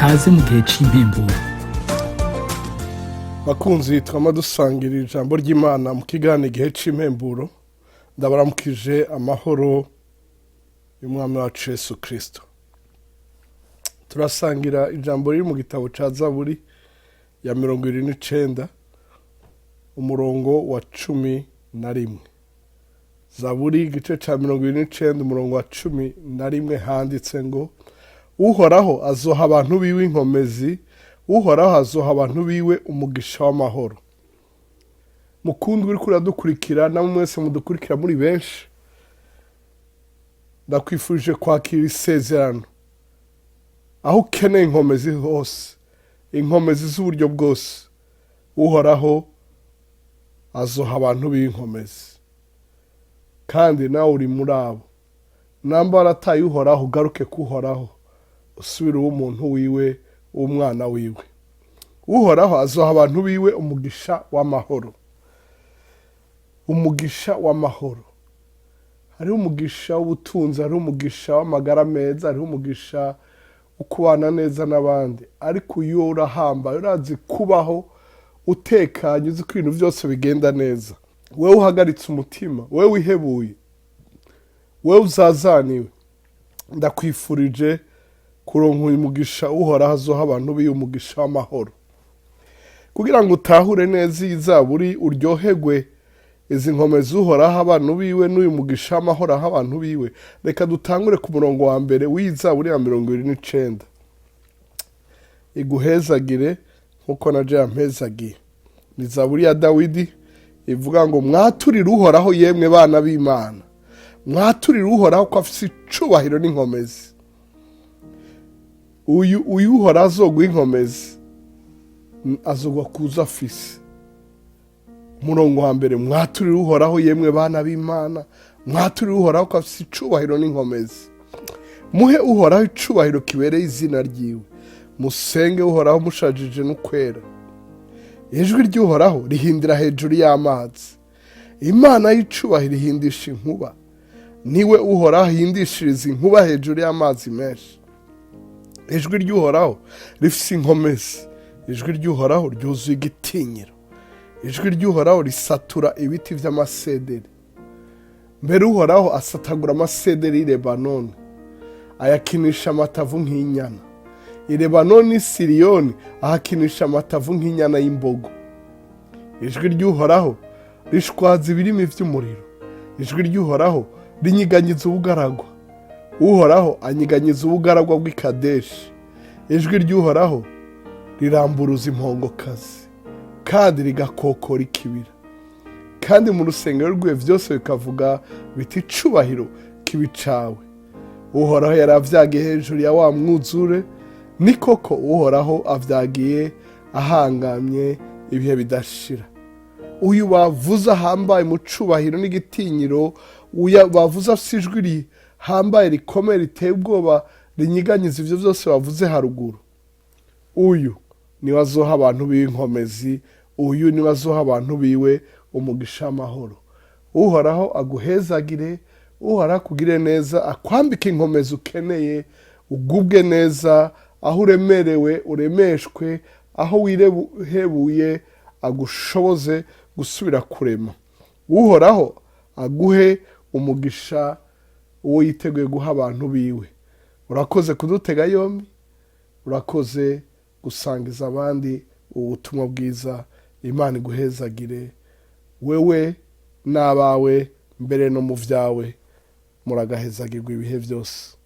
kaze mu gihe cy'impemburo. Bakunzi twama dusangira ijambo ry'Imana mu kiganiro igihe cy'impemburo, ndabaramukije amahoro y'umwami wacu Yesu Kristo. Turasangira ijambo riri mu gitabo ca Zaburi ya 29 umurongo wa 11. Zaburi igice ca 29 umurongo wa 11 handitse ngo: Uhoraho azoha abantu biwe inkomezi, Uhoraho azoha abantu biwe umugisha w'amahoro. Mukundwa uriko uradukurikira, namwe mwese mudukurikira muri benshi, ndakwifurije kwakira isezerano. Aho ukeneye inkomezi hose, inkomezi z'uburyo bwose, Uhoraho azoha abantu biwe inkomezi. Kandi nawe uri muri abo. Namba warataye Uhoraho, ugaruke ku Uhoraho, usubire uw'umuntu wiwe, umwana wiwe. Uhoraho azoha abantu biwe umugisha w'amahoro. Umugisha w'amahoro. Hariho umugisha w'ubutunzi, hariho umugisha w'amagara meza, hariho umugisha wo kubana neza n'abandi. Ariko iyo urahambaye, urazi kubaho utekanye, uzi ko ibintu byose bigenda neza, wewe uhagaritse umutima, wewe wihebuye, wewe uzazaniwe, ndakwifurije kuronka uyu mugisha Uhoraho azoha abantu biwe umugisha w'amahoro. Kugira ngo utahure neza iyi Zaburi, uryoherwe izi nkomezi Uhoraho abantu biwe n'uyu mugisha w'amahoro aha abantu biwe, reka dutangure ku murongo wa mbere w'iyi Zaburi ya 29. Iguhezagire nk'uko naje yampezagiye. Ni Zaburi ya Dawidi ivuga ngo: mwaturire Uhoraho yemwe bana b'Imana, mwaturire Uhoraho ko afise icubahiro n'inkomezi. Uyu Uhoraho azoguha inkomezi, azogwa kuza afise. Umurongo wa mbere: mwaturire Uhoraho yemwe bana b'Imana, mwaturire Uhoraho ko afise icubahiro n'inkomezi. Muhe Uhoraho icubahiro kibereye izina ryiwe, musenge Uhoraho mushajije n'ukwera. Ijwi ry'Uhoraho rihindira hejuru y'amazi, Imana y'icubahiro ihindisha inkuba. Niwe Uhoraho ahindishiriza inkuba hejuru y'amazi menshi. Ijwi ry'Uhoraho rifise inkomezi, ijwi ry'Uhoraho ryuzuye igitinyiro. Ijwi ry'Uhoraho risatura ibiti vy'amasederi. Mbere Uhoraho asatagura amasederi y'i Lebanoni, ayakinisha amatavu nk'inyana. I Lebanoni Siriyoni ahakinisha amatavu nk'inyana y'imbogo. Ijwi ry'Uhoraho rishwaza ibirimi vy'umuriro. Ijwi ry'Uhoraho rinyiganyiza ubugaragwa. Uhoraho anyiganyiza ubugaragwa bw'i Kadeshi. Ijwi ry'Uhoraho riramburuza impongokazi, kandi rigakokora ikibira. Kandi mu rusengero rwiwe vyose bikavuga biti icubahiro kibi cawe. Uhoraho yaravyagiye hejuru ya wa mwuzure, ni koko Uhoraho avyagiye ahangamye ibihe bidashira. Uyu bavuze ahambaye mu cubahiro n'igitinyiro, uyu bavuze afise ijwi rihambaye rikomeye riteye ubwoba, rinyiganyiza ivyo vyose bavuze haruguru. Uyu niwe azoha abantu biwe inkomezi, uyu niwe azoha abantu biwe umugisha w'amahoro. Uhoraho aguhezagire, Uhoraho akugire neza, akwambike inkomezi ukeneye, ugubwe neza, aho uremerewe uremeshwe, aho wihebuye agushoboze gusubira kurema. Uhoraho aguhe umugisha uwo yiteguye guha abantu biwe. Urakoze kudutega yombi, urakoze gusangiza abandi ubutumwa bwiza. Imana iguhezagire, wewe n'abawe mbere no mu vyawe, muragahezagirwa ibihe byose.